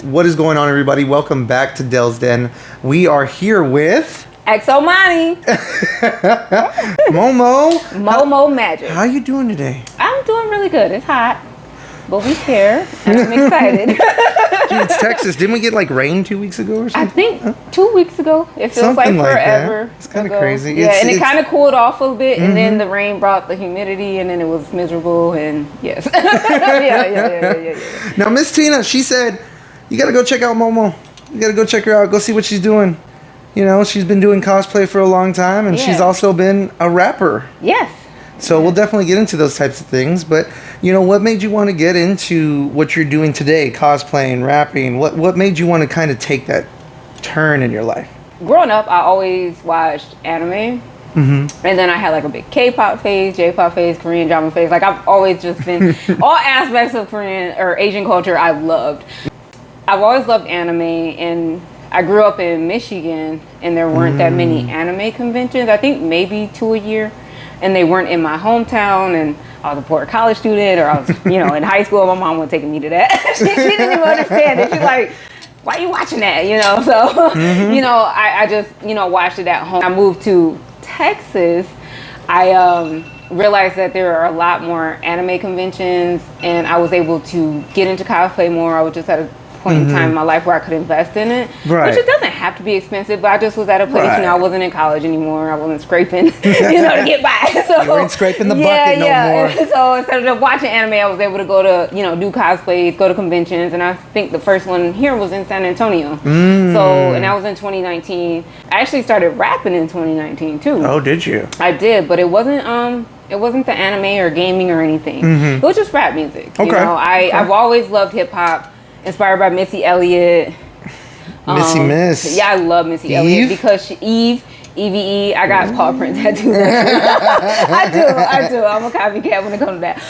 What is going on, everybody? Welcome back to Dell's Den. We are here with XO Moni. Momo Magic. How you doing today? I'm doing really good. It's hot, but we here, and I'm excited. Dude, it's Texas. Didn't we get like rain 2 weeks ago or something? I think 2 weeks ago. It feels Something like forever. It's kind of crazy. Yeah, and it kind of cooled off a little bit, and then the rain brought the humidity, and then it was miserable, and yes. Yeah. Now, Miss Tina, she said, you got to go check out Momo. You got to go check her out. Go see what she's doing. You know, she's been doing cosplay for a long time, and she's also been a rapper. Yes. So we'll definitely get into those types of things. But, you know, what made you want to get into what you're doing today, cosplaying, rapping? What made you want to kind of take that turn in your life? Growing up, I always watched anime. And then I had like a big K-pop phase, J-pop phase, Korean drama phase. Like I've always just been, all aspects of Korean or Asian culture I loved. I've always loved anime, and I grew up in Michigan, and there weren't that many anime conventions. I think maybe 2 a year, and they weren't in my hometown, and I was a poor college student, or I was, you know, in high school. My mom wasn't taking me to that. she didn't even understand it. She's like, why are you watching that? You know, so, you know, I just, you know, watched it at home. I moved to Texas. I realized that there are a lot more anime conventions, and I was able to get into cosplay more. I was just at a point in time in my life where I could invest in it, which it doesn't have to be expensive, but I just was at a place, you know, I wasn't in college anymore. I wasn't scraping, you know, to get by. So you weren't scraping the bucket no more. So instead of watching anime, I was able to go to, you know, do cosplays, go to conventions, and I think the first one here was in San Antonio. So, and that was in 2019. I actually started rapping in 2019 too. Oh, did you? I did, but it wasn't the anime or gaming or anything. It was just rap music. You know, I've always loved hip hop. Inspired by Missy Elliott. Miss. Yeah, I love Missy Elliott because Eve. I got paw print tattoos. I do. I'm a copycat when it comes to that.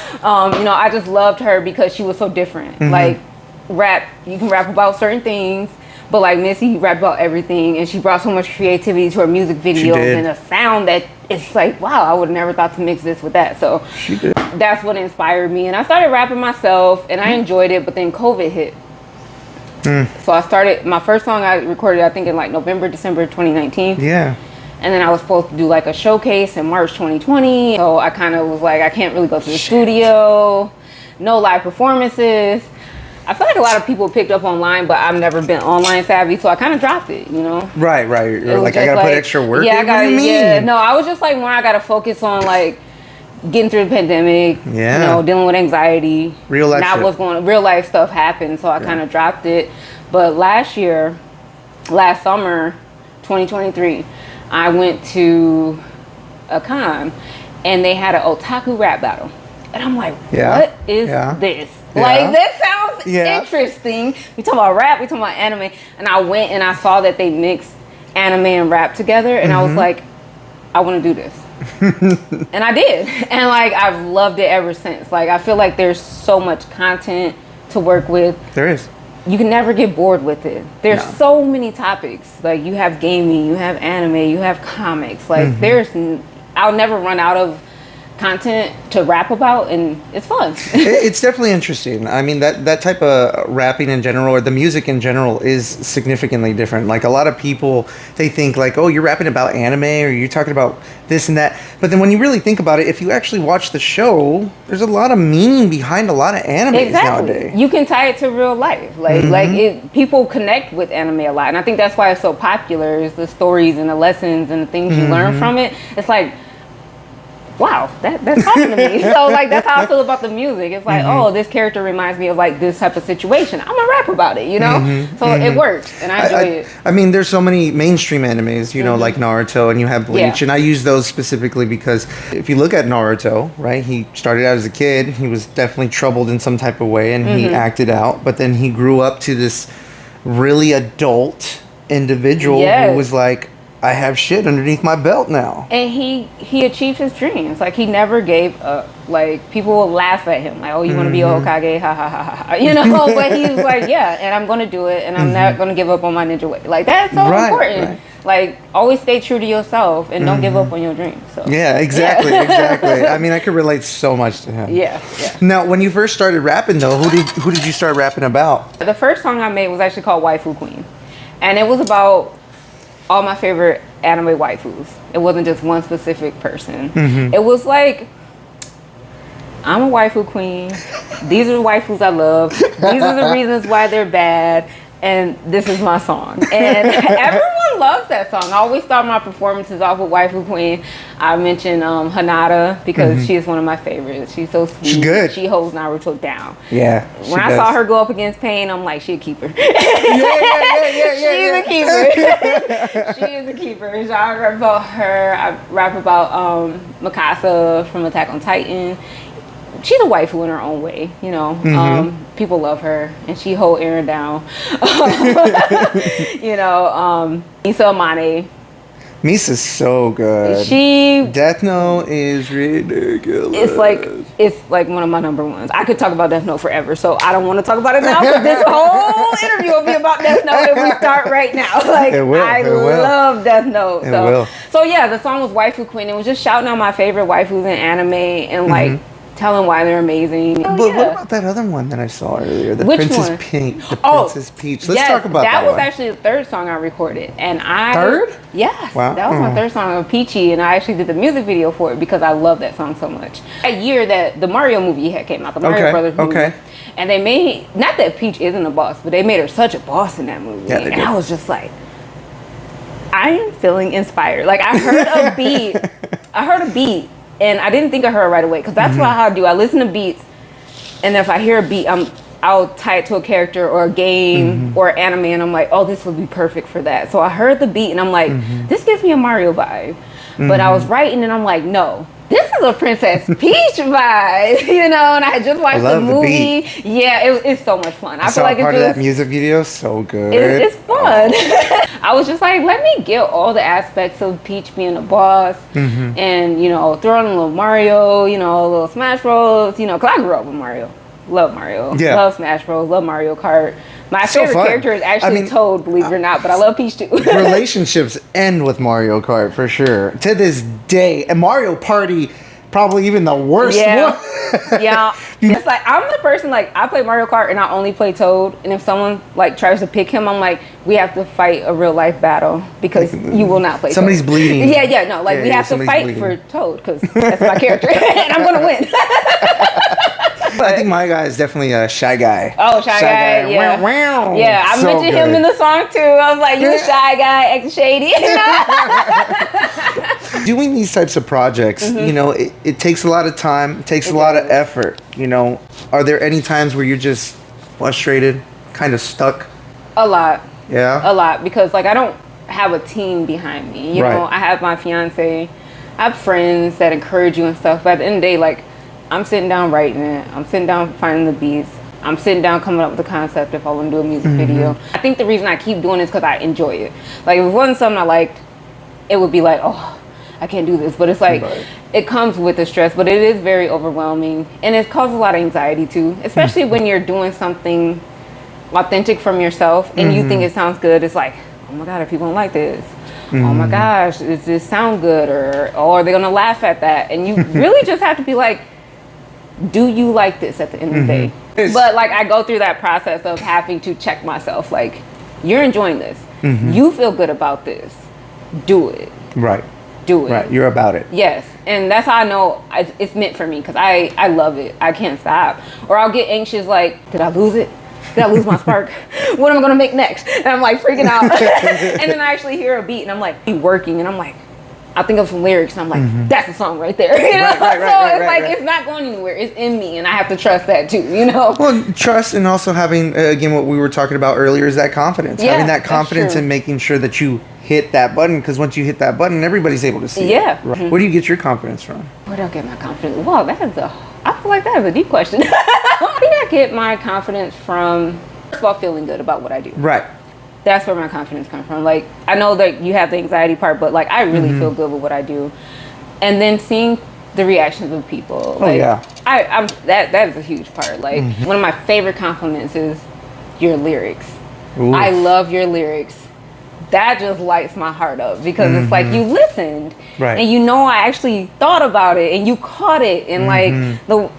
You know, I just loved her because she was so different. Like rap, you can rap about certain things, but like Missy rapped about everything, and she brought so much creativity to her music videos and a sound that it's like, wow, I would have never thought to mix this with that. So that's what inspired me, and I started rapping myself, and I enjoyed it. But then COVID hit. So I started, my first song I recorded, I think in like November, December 2019. Yeah. And then I was supposed to do like a showcase in March 2020. So I kind of was like, I can't really go to the studio, no live performances. I feel like a lot of people picked up online, but I've never been online savvy, so I kind of dropped it, you know? Right. You're like, I gotta put extra work in? What do you mean? Yeah, no, I was just like, more I gotta focus on like getting through the pandemic, you know, dealing with anxiety. Real life stuff happened, so I kind of dropped it. But last summer, 2023, I went to a con, and they had an otaku rap battle. And I'm like, what is this? Like, that sounds interesting. We talking about rap, we talking about anime. And I went and I saw that they mixed anime and rap together, and I was like, I want to do this. And I did, and like I've loved it ever since. Like I feel like there's so much content to work with. There is. You can never get bored with it. There's so many topics. Like you have gaming, you have anime, you have comics. Like I'll never run out of content to rap about, and it's fun. It's definitely interesting. I mean, that type of rapping in general, or the music in general, is significantly different. Like a lot of people, they think like, oh, you're rapping about anime, or you're talking about this and that. But then when you really think about it, if you actually watch the show, there's a lot of meaning behind a lot of animes nowadays. You can tie it to real life. Like people connect with anime a lot, and I think that's why it's so popular. Is the stories and the lessons and the things you learn from it. It's like, wow, that's talking to me. So like that's how I feel about the music. It's like, oh, this character reminds me of like this type of situation. I'm gonna rap about it, you know? So it works, and I enjoy it. I mean, there's so many mainstream animes, you know, like Naruto, and you have Bleach, and I use those specifically because if you look at Naruto, right, he started out as a kid, he was definitely troubled in some type of way, and he acted out, but then he grew up to this really adult individual who was like, I have shit underneath my belt now. And he achieved his dreams. Like he never gave up. Like people will laugh at him. Like, oh, you want to be a Hokage? Ha ha ha ha. You know, but he was like, yeah, and I'm going to do it, and I'm not going to give up on my ninja way. Like that's so important. Like, always stay true to yourself and don't give up on your dreams. So Yeah, exactly, exactly. I mean, I could relate so much to him. yeah. Now, when you first started rapping, though, who did you start rapping about? The first song I made was actually called Waifu Queen. And it was about all my favorite anime waifus. It wasn't just one specific person. It was like, I'm a waifu queen. These are the waifus I love. These are the reasons why they're bad. And this is my song. And everyone loves that song. I always start my performances off with Waifu Queen. I mentioned Hinata because she is one of my favorites. She's so sweet. She's good. She holds Naruto down. Yeah. When I saw her go up against Pain, I'm like, she a keeper. Yeah. She's a keeper. She is a keeper. So I rap about her. I rap about Mikasa from Attack on Titan. She's a waifu in her own way, you know. People love her, and she hold Eren down. You know, Misa Amane. Misa's so good. Death Note is ridiculous. It's like one of my number ones. I could talk about Death Note forever, so I don't want to talk about it now. But this whole interview will be about Death Note if we start right now. Like, I love Death Note. So yeah, the song was Waifu Queen. It was just shouting out my favorite waifus in anime and like telling why they're amazing. But what about that other one that I saw earlier? The Which Princess one? Pink. The Princess Peach. Let's talk about that. That was one. actually the third song I recorded. And Third? Yes. Wow. That was my third song of Peachy, and I actually did the music video for it because I love that song so much. That year that the Mario movie had came out, the Mario Brothers movie. Okay. And they made, not that Peach isn't a boss, but they made her such a boss in that movie. Yeah, and I was just like, I am feeling inspired. Like, I heard a beat. And I didn't think of her right away because that's what I do. I listen to beats, and if I hear a beat, I'll tie it to a character or a game or anime, and I'm like, oh, this would be perfect for that. So I heard the beat, and I'm like, this gives me a Mario vibe. But I was writing, and I'm like, no, this is a Princess Peach vibe, you know. And I had just watched the movie. Yeah, it's so much fun. I feel like part of that music video, so good. It's fun. I was just like, let me get all the aspects of Peach being a boss, and you know, throw in a little Mario, you know, a little Smash Bros, you know, because I grew up with Mario. Love Mario. Yeah. Love Smash Bros. Love Mario Kart. My favorite character is actually Toad, believe it or not, but I love Peach too. Relationships end with Mario Kart for sure. To this day, and Mario Party, probably even the worst one. Yeah. It's like, I'm the person, like, I play Mario Kart and I only play Toad. And if someone, like, tries to pick him, I'm like, we have to fight a real life battle because you will not play Somebody's Toad. bleeding. No, like, we have to fight for Toad because that's my character. And I'm going to win. I think my guy is definitely a Shy Guy. Oh, Shy Guy, yeah. Wow. Yeah, I mentioned him in the song too. I was like, you a Shy Guy, acting shady. Doing these types of projects, you know, it takes a lot of time, it takes a lot of effort, you know. Are there any times where you're just frustrated, kind of stuck? A lot. Yeah? A lot, because like I don't have a team behind me. You know, I have my fiance, I have friends that encourage you and stuff, but at the end of the day, like, I'm sitting down writing it. I'm sitting down finding the beats. I'm sitting down coming up with the concept if I want to do a music video. I think the reason I keep doing it is because I enjoy it. Like, if it wasn't something I liked, it would be like, oh, I can't do this. But it's like, it comes with the stress, but it is very overwhelming. And it causes a lot of anxiety too, especially when you're doing something authentic from yourself and you think it sounds good. It's like, oh my God, if people don't like this. Oh my gosh, does this sound good? Or are they going to laugh at that? And you really just have to be like, do you like this at the end of the day? But like, I go through that process of having to check myself, like, you're enjoying this, you feel good about this, do it. Do it. Right, you're about it. Yes, and that's how I know it's meant for me, because I love it. I can't stop. Or I'll get anxious, like, did I lose it? Did I lose my spark? What am I gonna make next? And I'm like freaking out. And then I actually hear a beat and I'm like, be working, and I'm like, I think of some lyrics and I'm like, that's a song right there. You know? It's not going anywhere. It's in me, and I have to trust that too, you know? Well, trust, and also having, again, what we were talking about earlier is that confidence. Yeah, having that confidence and making sure that you hit that button, because once you hit that button, everybody's able to see it. Right? Where do you get your confidence from? Where do I get my confidence? Wow, I feel like that is a deep question. I think I get my confidence from, first of all, feeling good about what I do. Right. That's where my confidence comes from. Like, I know that you have the anxiety part, but like, I really feel good with what I do. And then seeing the reactions of people. Like, I'm that is a huge part. Like, one of my favorite compliments is your lyrics. Ooh. I love your lyrics. that just lights my heart up, because it's like you listened, Right. and you know I actually thought about it and you caught it, and like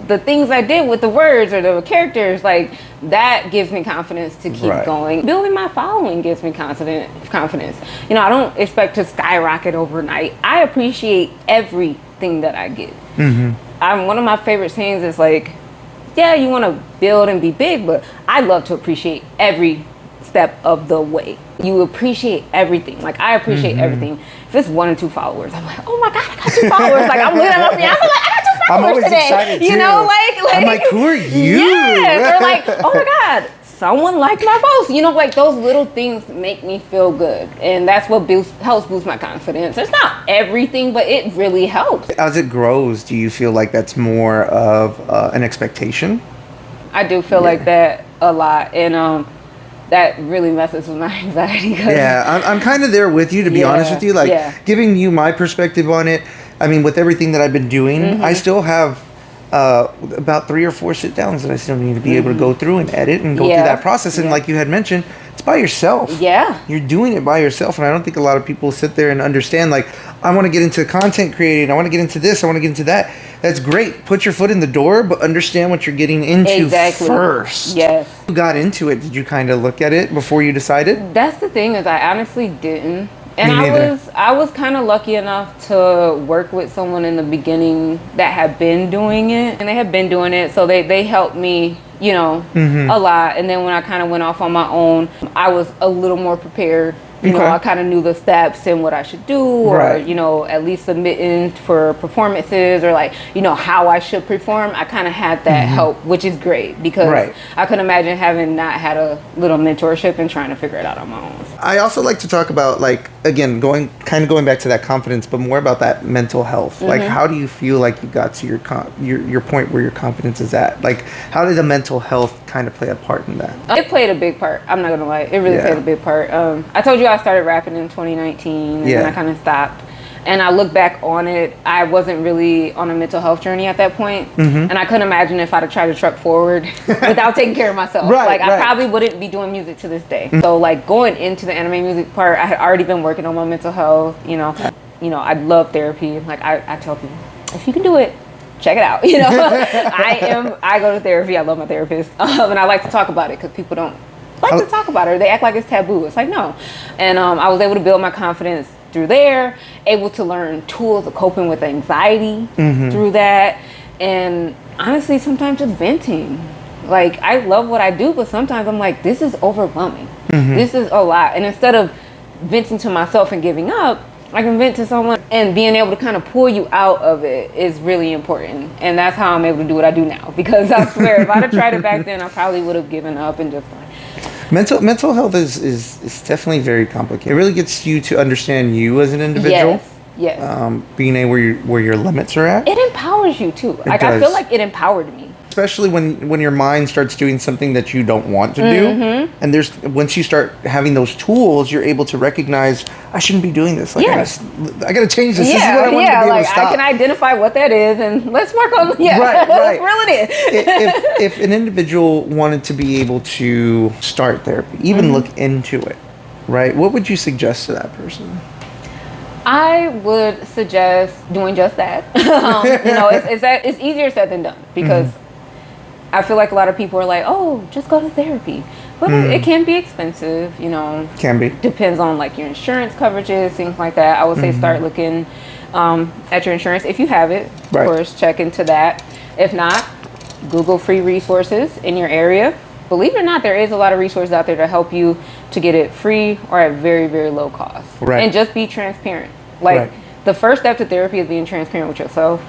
the things I did with the words or the characters, like that gives me confidence to keep going. Building my following gives me confidence. You know, I don't expect to skyrocket overnight. I appreciate everything that I get. One of my favorite sayings is like, yeah, you want to build and be big, but I love to appreciate every step of the way. You appreciate everything. Like, I appreciate everything. If it's 1 or 2 followers, I'm like, oh my God, I got 2 followers. Like, I'm looking at my fiance, I'm like, I got 2 followers I'm always today. excited You too. know, like I'm like, who are you? Yes. Or like, oh my God, someone liked my post. You know, like those little things make me feel good. And that's what helps boost my confidence. It's not everything, but it really helps. As it grows, do you feel like that's more of an expectation? I do feel like that a lot. And that really messes with my anxiety. Yeah, I'm kind of there with you, to be honest with you. Like, giving you my perspective on it, I mean, with everything that I've been doing, I still have about 3 or 4 sit downs that I still need to be able to go through and edit and go through that process. And like you had mentioned, it's by yourself. Yeah. You're doing it by yourself. And I don't think a lot of people sit there and understand, like, I want to get into content creating. I want to get into this. I want to get into that. That's great. Put your foot in the door, but understand what you're getting into first. Yes. You got into it. Did you kind of look at it before you decided? That's the thing, is I honestly didn't. And Me neither. I was kind of lucky enough to work with someone in the beginning that had been doing it, and they had been doing it, so they helped me, you know, a lot. And then when I kind of went off on my own, I was a little more prepared. You know, I kind of knew the steps and what I should do, or, you know, at least submitting for performances, or like, you know, how I should perform. I kind of had that help, which is great, because I could imagine having not had a little mentorship and trying to figure it out on my own. I also like to talk about, like, again, going back to that confidence, but more about that mental health. Like, how do you feel like you got to your point where your confidence is at? Like, how did the mental health kind of play a part in that? It played a big part. I'm not gonna lie. It really played a big part. I told you I started rapping in 2019, and then I kind of stopped. And I look back on it, I wasn't really on a mental health journey at that point. And I couldn't imagine if I'd have tried to truck forward without taking care of myself. I probably wouldn't be doing music to this day. So like, going into the anime music part, I had already been working on my mental health. You know, I love therapy. Like, I tell people, if you can do it, check it out. You know, I go to therapy. I love my therapist. And I like to talk about it, because people don't like to talk about it. They act like it's taboo. It's like, no. And I was able to build my confidence through there, able to learn tools of coping with anxiety through that. And honestly, sometimes just venting. Like, I love what I do, but sometimes I'm like, this is overwhelming. This is a lot. And instead of venting to myself and giving up, I can vent to someone, and being able to kind of pull you out of it is really important. And that's how I'm able to do what I do now. Because I swear, if I'd have tried it back then, I probably would have given up and just like... Mental health is definitely very complicated. It really gets you to understand you as an individual. Yes. Being able where your limits are at. It empowers you too. Like, I feel like it empowered me. Especially when your mind starts doing something that you don't want to do. And once you start having those tools, you're able to recognize, I shouldn't be doing this. Like, I gotta change this. This is what I want to be able to stop. I can identify what that is, and let's work on let's reel it in. if an individual wanted to be able to start therapy, even look into it, right? What would you suggest to that person? I would suggest doing just that. You know, it's easier said than done, because I feel like a lot of people are like, oh, just go to therapy. But it can be expensive, you know. Can be. Depends on like your insurance coverages, things like that. I would say start looking at your insurance. If you have it, of course, check into that. If not, Google free resources in your area. Believe it or not, there is a lot of resources out there to help you to get it free or at very, very low cost. And just be transparent. Like, the first step to therapy is being transparent with yourself,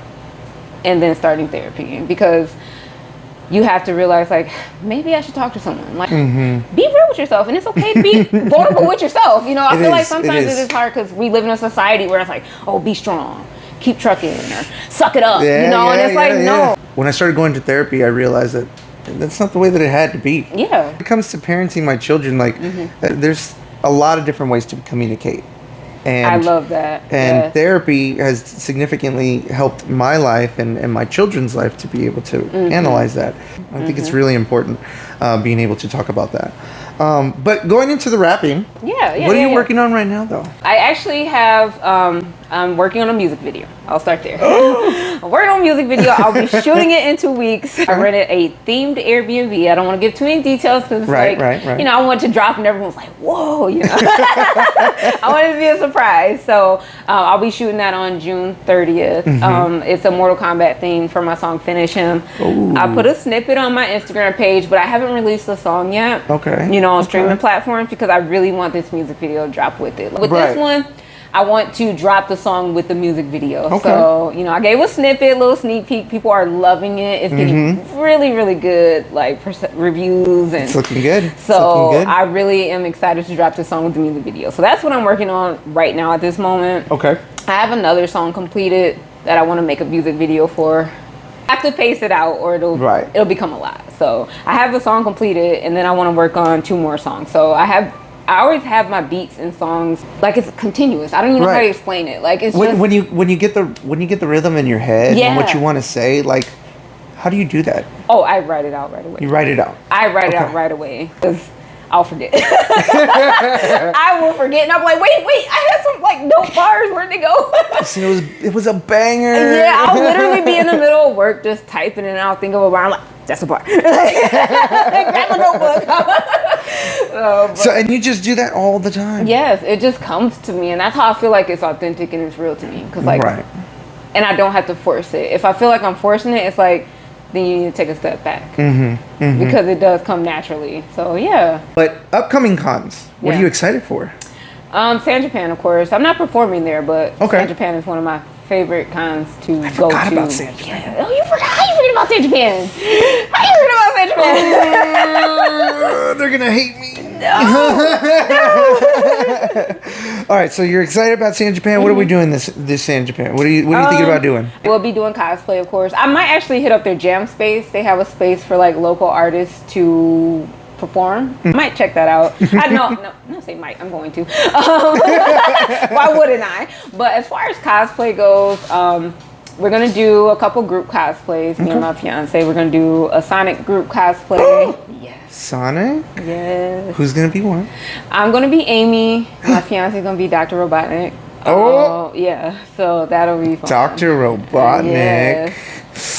and then starting therapy. Because you have to realize, like, maybe I should talk to someone. Like, be real with yourself, and it's okay to be vulnerable with yourself. You know, I feel like sometimes it is hard, because we live in a society where it's like, oh, be strong, keep trucking, or suck it up, you know, and it's like, no. When I started going to therapy, I realized that that's not the way that it had to be. Yeah. When it comes to parenting my children, like, there's a lot of different ways to communicate. And I love that. And therapy has significantly helped my life and my children's life to be able to analyze that. I think it's really important. being able to talk about that. But going into the rapping, what are you working on right now, though? I actually have, I'm working on a music video. I'll start there. I'm working on a music video. I'll be shooting it in 2 weeks. I rented a themed Airbnb. I don't want to give too many details because right. you know, I want to drop and everyone's like, whoa, you know. I want it to be a surprise. So I'll be shooting that on June 30th. It's a Mortal Kombat theme for my song Finish Him. Ooh. I put a snippet on my Instagram page, but I haven't released the song yet. Okay. You know, on streaming platforms because I really want this music video to drop with it. With this one, I want to drop the song with the music video. Okay. So, you know, I gave a snippet, a little sneak peek. People are loving it. It's getting really, really good, like, reviews. And it's looking good. So I really am excited to drop this song with the music video. So that's what I'm working on right now at this moment. Okay. I have another song completed that I want to make a music video for. I have to pace it out or it'll become a lot. So I have the song completed and then I want to work on 2 more songs. So I always have my beats and songs like it's continuous. I don't even know how to explain it. Like it's when you get the rhythm in your head and what you want to say, like how do you do that? Oh, I write it out right away. You write it out. I write it out right away because I'll forget. I will forget, and I'm like, wait, I had some like note bars. Where'd they go? See, it was a banger. Yeah, I'll literally be in the middle of work just typing, and I'll think of a bar. I'm like, that's a bar. Grab a notebook. So, and you just do that all the time. Yes, it just comes to me, and that's how I feel like it's authentic and it's real to me. Cause like, and I don't have to force it. If I feel like I'm forcing it, it's like, then you need to take a step back because it does come naturally. So yeah. But upcoming cons, what are you excited for? San Japan, of course. I'm not performing there, but San Japan is one of my favorite cons to go to. I forgot about San Japan. Yeah. Oh, you forgot? How you forget about San Japan? How you forget about San Japan? They're gonna hate me. No. All right, so you're excited about San Japan. What are we doing this San Japan? What are you thinking about doing? We'll be doing cosplay, of course. I might actually hit up their jam space. They have a space for like local artists to perform. I might check that out. No, say might. I'm going to. Why wouldn't I? But as far as cosplay goes, we're gonna do a couple group cosplays. Me and my fiance. We're gonna do a Sonic group cosplay. Yes. Sonic? Yes. Who's gonna be one? I'm gonna be Amy. My fiance's gonna be Dr. Robotnik. Oh yeah. So that'll be fun. Dr. Robotnik. Yes.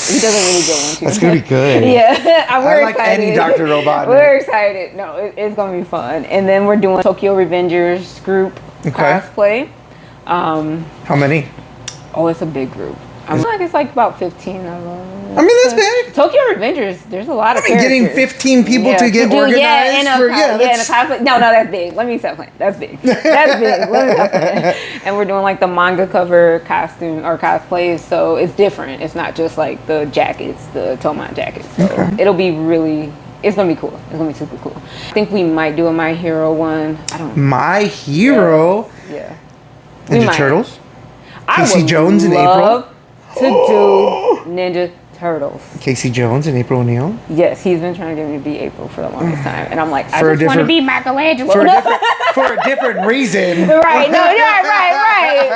He does a really good one too. That's gonna be good. Yeah, we're excited. Any Dr. Robotnik. We're excited. No, it's gonna be fun. And then we're doing Tokyo Revengers group cosplay. How many? Oh, it's a big group. I feel like it's like about 15 of them. I mean, that's big. Tokyo Revengers, there's a lot of characters. Getting 15 people to get organized in a cosplay. No, that's big. Let me stop playing. That's big. That's big. Let me stop playing. And we're doing like the manga cover costume or cosplays, so it's different. It's not just like the jackets, the Tomon jackets. So it'll be really, it's gonna be cool. It's gonna be super cool. I think we might do a My Hero one. I don't know. My Hero? Yeah. Ninja Turtles? Casey Jones in April? To do Ninja Turtles. Casey Jones and April O'Neil? Yes, he's been trying to get me to be April for the longest time. And I'm like, I just want to be Michelangelo. For a different reason. Right, no, right.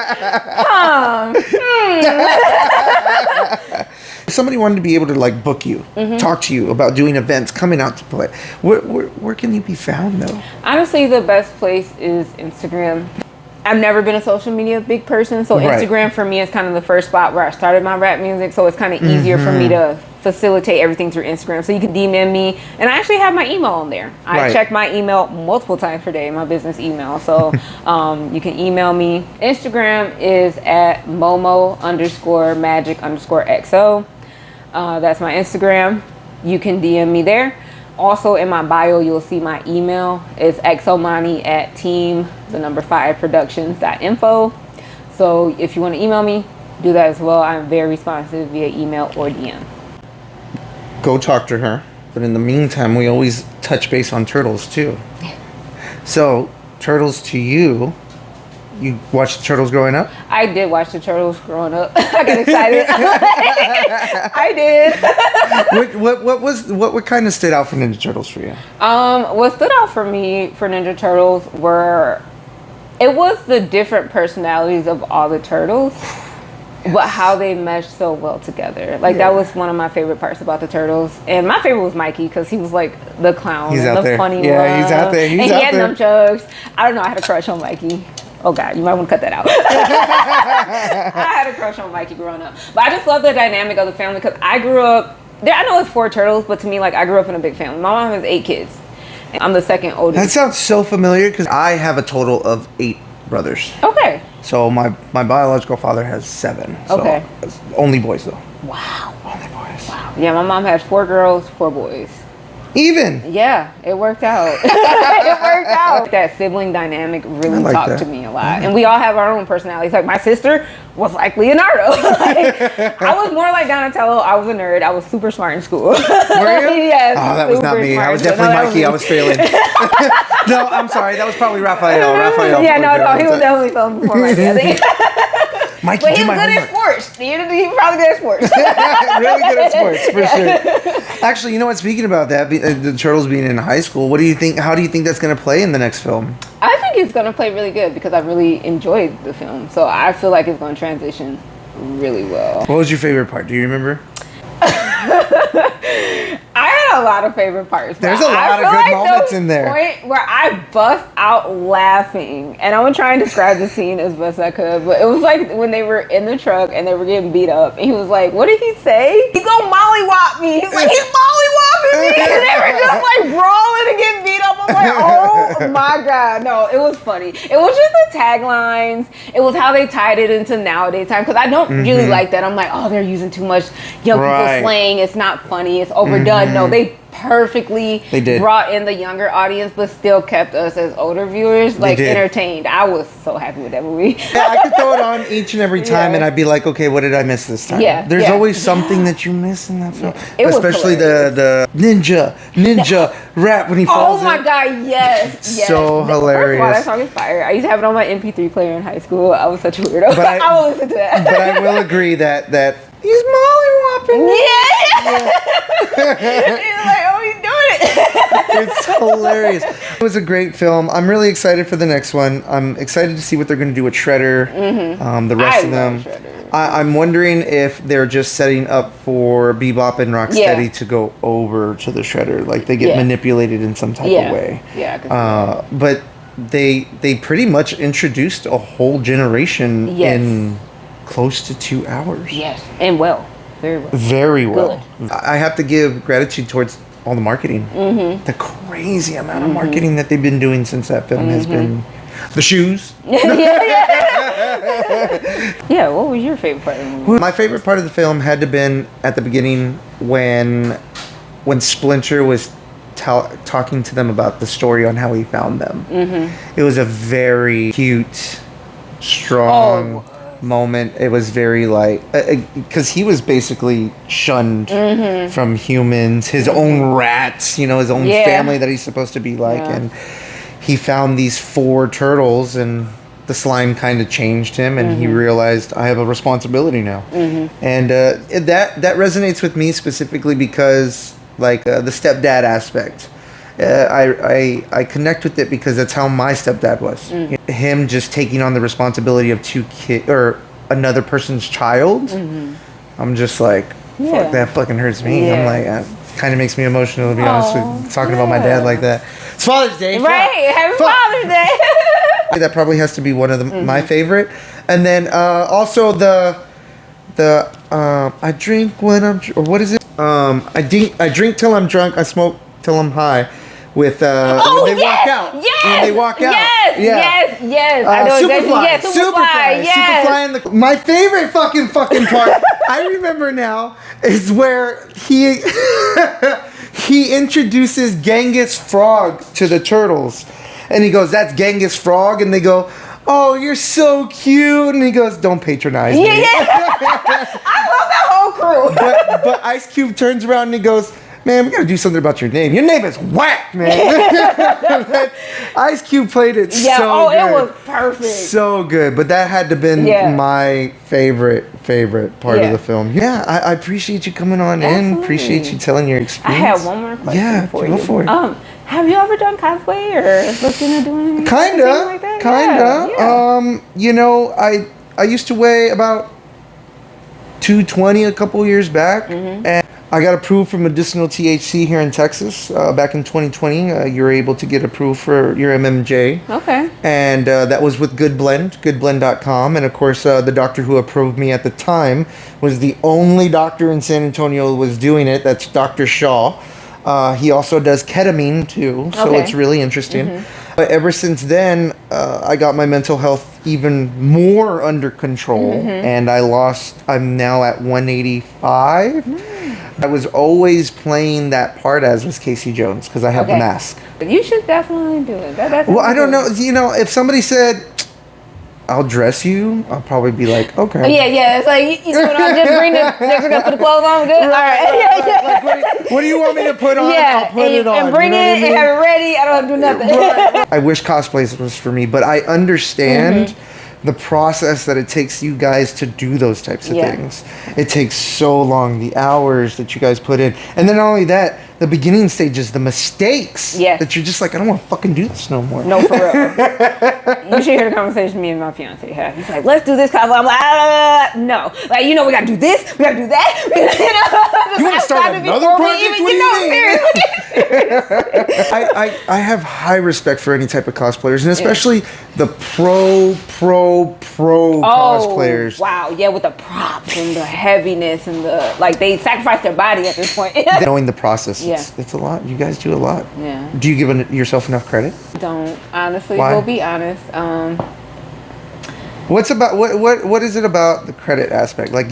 If somebody wanted to be able to like book you, talk to you about doing events, coming out to play, where can you be found though? Honestly, the best place is Instagram. I've never been a social media big person, so Instagram for me is kind of the first spot where I started my rap music, so it's kind of easier for me to facilitate everything through Instagram. So you can DM me, and I actually have my email on there. I check my email multiple times per day, my business email, so you can email me. Instagram is at momo_magic_xo. That's my Instagram. You can DM me there. Also in my bio, you'll see my email. It's xomani@team5productions.info. So if you want to email me, do that as well. I'm very responsive via email or DM. Go talk to her. But in the meantime, we always touch base on Turtles too. So Turtles to you. You watched the Turtles growing up? I did watch the Turtles growing up. I got excited. I did. What kind of stood out for Ninja Turtles for you? What stood out for me for Ninja Turtles it was the different personalities of all the turtles. but how they meshed so well together. Like that was one of my favorite parts about the Turtles. And my favorite was Mikey because he was like the clown, He's and out the there. funny one. Yeah, he's out there. And he had nunchucks. I don't know. I had a crush on Mikey. Oh God, you might want to cut that out. I had a crush on Mikey growing up, but I just love the dynamic of the family because I grew up. I know it's 4 turtles, but to me, like I grew up in a big family. My mom has 8 kids. And I'm the second oldest. That sounds so familiar because I have a total of 8 brothers. Okay. So my biological father has 7. So okay. Only boys though. Wow. Only boys. Wow. Yeah, my mom has 4 girls, 4 boys. Even? Yeah, it worked out. It worked out. That sibling dynamic really talked to me a lot. Yeah. And we all have our own personalities. Like my sister was like Leonardo. Like, I was more like Donatello. I was a nerd. I was super smart in school. Were you? Yes. Oh, that was not me. I was definitely Mikey. I was failing. No, I'm sorry. That was probably Raphael. Yeah, no. He was definitely failing before Mikey, I think. Mikey, but he was good at sports. He was probably good at sports. Really good at sports, for sure. Actually, you know what? Speaking about that, the Turtles being in high school, what do you think? How do you think that's going to play in the next film? I think it's going to play really good because I really enjoyed the film. So I feel like it's going to transition really well. What was your favorite part? Do you remember? I had a lot of favorite parts. There's a lot of good moments in there. Point where I bust out laughing, and I'm gonna try and describe the scene as best I could. But it was like when they were in the truck and they were getting beat up, and he was like, "What did he say? He go mollywop me." He's like, "He's mollywopping me," and they were just like brawling and getting beat up. I'm like, "Oh my God!" No, it was funny. It was just the taglines. It was how they tied it into nowadays time because I don't really like that. I'm like, "Oh, they're using too much young people slang. It's not funny. It's overdone." No, they perfectly brought in the younger audience, but still kept us as older viewers like entertained. I was so happy with that movie. Yeah, I could throw it on each and every time, and I'd be like, okay, what did I miss this time? Yeah, there's always something that you miss in that film, especially the ninja rap when he falls. Oh my God, yes, so hilarious. First of all, that song is fire. I used to have it on my MP3 player in high school. I was such a weirdo. But I will listen to that. But I will agree that he's mollywopping. Yeah. He's like, oh, he's doing it. It's hilarious. It was a great film. I'm really excited for the next one. I'm excited to see what they're going to do with Shredder. The rest of them. I'm wondering if they're just setting up for Bebop and Rocksteady to go over to the Shredder, like they get manipulated in some type of way. Yeah. But they pretty much introduced a whole generation in close to 2 hours. Yes, and very well. Very well. Good. I have to give gratitude towards all the marketing. The crazy amount of marketing that they've been doing since that film has been. The shoes. Yeah, what was your favorite part of the movie? My favorite part of the film had to been at the beginning when Splinter was talking to them about the story on how he found them. It was a very cute, strong moment. It was very like because he was basically shunned from humans, his own rats, his own family that he's supposed to be like, and he found these 4 turtles, and the slime kind of changed him, and he realized I have a responsibility now, and that resonates with me specifically because like the stepdad aspect. I connect with it because that's how my stepdad was. Him just taking on the responsibility of 2 kids or another person's child. I'm just like, fuck, that fucking hurts me. I'm like, it kind of makes me emotional to be honest with you, talking about my dad like that. It's Father's Day. Right, happy Father's Day. That probably has to be one of my favorite. And then also the I drink when I'm or what is it? I drink till I'm drunk. I smoke till I'm high. With when they walk out. Yes. When they walk out. Yes. I know Superfly. exactly. Superfly. Yes. Superfly my favorite fucking part. I remember now is where he he introduces Genghis Frog to the turtles, and he goes, "That's Genghis Frog," and they go, "Oh, you're so cute," and he goes, "Don't patronize me." Yeah. I love that whole crew. But Ice Cube turns around and he goes, "Man, we gotta do something about your name. Your name is whack, man." Ice Cube played it so good. It was perfect. So good. But that had to been my favorite part of the film. Yeah, I appreciate you coming on in. Appreciate you telling your experience. I have one more question for you. Go for it. Have you ever done cosplay or looking at doing anything Kinda. like that? Kinda. Yeah. I used to weigh about 220 a couple years back, and I got approved for medicinal THC here in Texas back in 2020. You were able to get approved for your MMJ. Okay. And that was with Good Blend, goodblend.com. And of course, the doctor who approved me at the time was the only doctor in San Antonio who was doing it. That's Dr. Shaw. He also does ketamine too, so it's really interesting. But ever since then, I got my mental health even more under control, and I'm now at 185. I was always playing that part as was Casey Jones because I have the mask. You should definitely do it. Well, I don't know. You know, if somebody said, I'll dress you, I'll probably be like, okay. Yeah. It's like, you know, just bring the, put the clothes on, good? All right. Like, what do you want me to put on? I'll put it on. And bring it and have it ready. I don't have to do nothing. Right. I wish cosplay was for me, but I understand the process that it takes you guys to do those types of things. It takes so long, the hours that you guys put in. And then not only that, the beginning stages, the mistakes that you're just like, I don't want to fucking do this no more. No, for real. You should hear the conversation me and my fiance had. He's like, let's do this cosplay. I'm like, no. Like, you know, we got to do this. We got to do that. You want to start another project? I have high respect for any type of cosplayers, and especially the pro cosplayers. Wow, yeah, with the props and the heaviness and the, like, they sacrifice their body at this point. Knowing the process, it's a lot. You guys do a lot. Yeah. Do you give yourself enough credit? Don't, honestly. Why? We'll be honest. What is it about the credit aspect? Like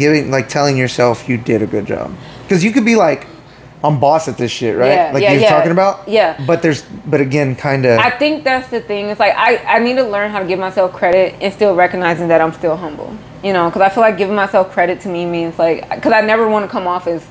telling yourself you did a good job? Because you could be like, I'm boss at this shit, right? You're talking about? Yeah. But again, kind of. I think that's the thing. It's like, I need to learn how to give myself credit and still recognizing that I'm still humble. You know, because I feel like giving myself credit to me means like, because I never want to come off as,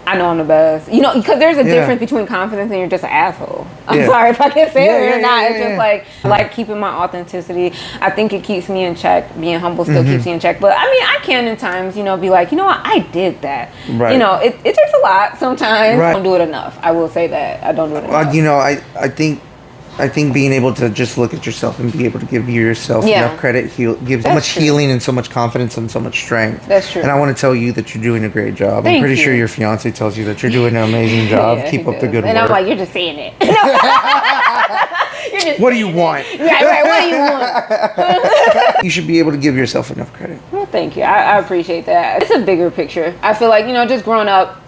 I know I'm the best. You know, because there's a difference between confidence and you're just an asshole. I'm sorry if I can say it or not. It's just like, I like keeping my authenticity. I think it keeps me in check. Being humble still keeps me in check. But I mean, I can in times, you know, be like, you know what, I did that. Right. You know, it takes a lot sometimes. I don't do it enough. I will say that. I don't do it enough. You know, I think being able to just look at yourself and be able to give yourself enough credit gives so much healing and so much confidence and so much strength. That's true. And I want to tell you that you're doing a great job. Thank I'm pretty you. sure your fiance tells you that you're doing an amazing job. Keep up the good work. And I'm like, you're just saying it. You're just what do you want? Right. What do you want? You should be able to give yourself enough credit. Well, thank you. I appreciate that. It's a bigger picture. I feel like, you know, just growing up,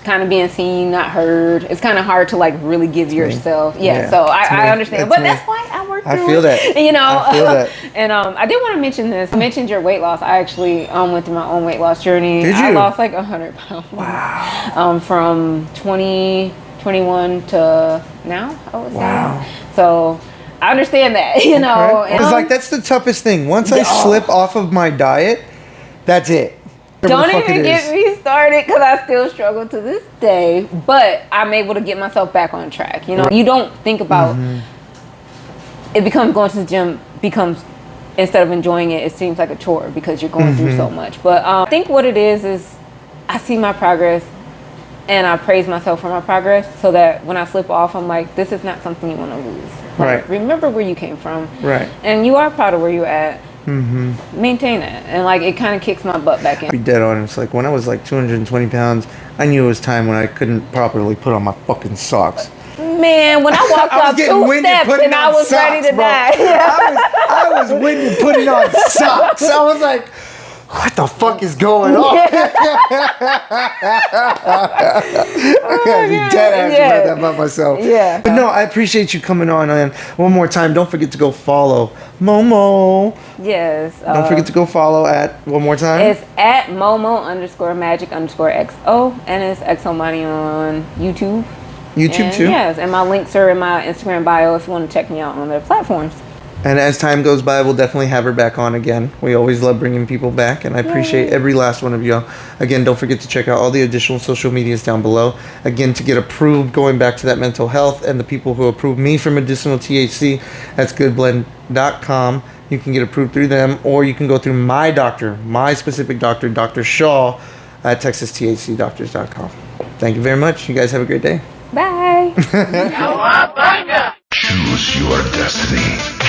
kind of being seen, not heard. It's kind of hard to like really give yourself. So I understand. But that's why I work through it. I feel that. You know. I feel that. And I did want to mention this. I mentioned your weight loss. I actually went through my own weight loss journey. Did you? I lost like 100 pounds. Wow. From 2021 to now, I would say. Wow. So I understand that, you know. It's like that's the toughest thing. Once I slip off of my diet, that's it. Don't even get me started because I still struggle to this day, but I'm able to get myself back on track. You know, you don't think about it becomes going to the gym becomes, instead of enjoying it, it seems like a chore because you're going through so much. But I think what it is I see my progress and I praise myself for my progress so that when I slip off, I'm like, this is not something you want to lose. Like, right. Remember where you came from. Right. And you are proud of where you're at. Maintain it, and like it kind of kicks my butt back in. Be dead on. It's like when I was like 220 pounds, I knew it was time when I couldn't properly put on my fucking socks. Man, when I walked up 2 steps and I was ready to die. I was winded putting on socks. I was like, what the fuck is going on? I gotta be dead ass about that about myself. Yeah. But no, I appreciate you coming on. And one more time, don't forget to go follow Momo. Yes. Don't forget to go follow at, one more time. It's at Momo_magic_XO, and it's XO Moni on YouTube. YouTube too? Yes, and my links are in my Instagram bio if you want to check me out on their platforms. And as time goes by, we'll definitely have her back on again. We always love bringing people back, and I appreciate every last one of y'all. Again, don't forget to check out all the additional social medias down below. Again, to get approved, going back to that mental health, and the people who approved me for medicinal THC, that's goodblend.com. You can get approved through them, or you can go through my doctor, my specific doctor, Dr. Shaw, at texasthcdoctors.com. Thank you very much. You guys have a great day. Bye. Choose your destiny.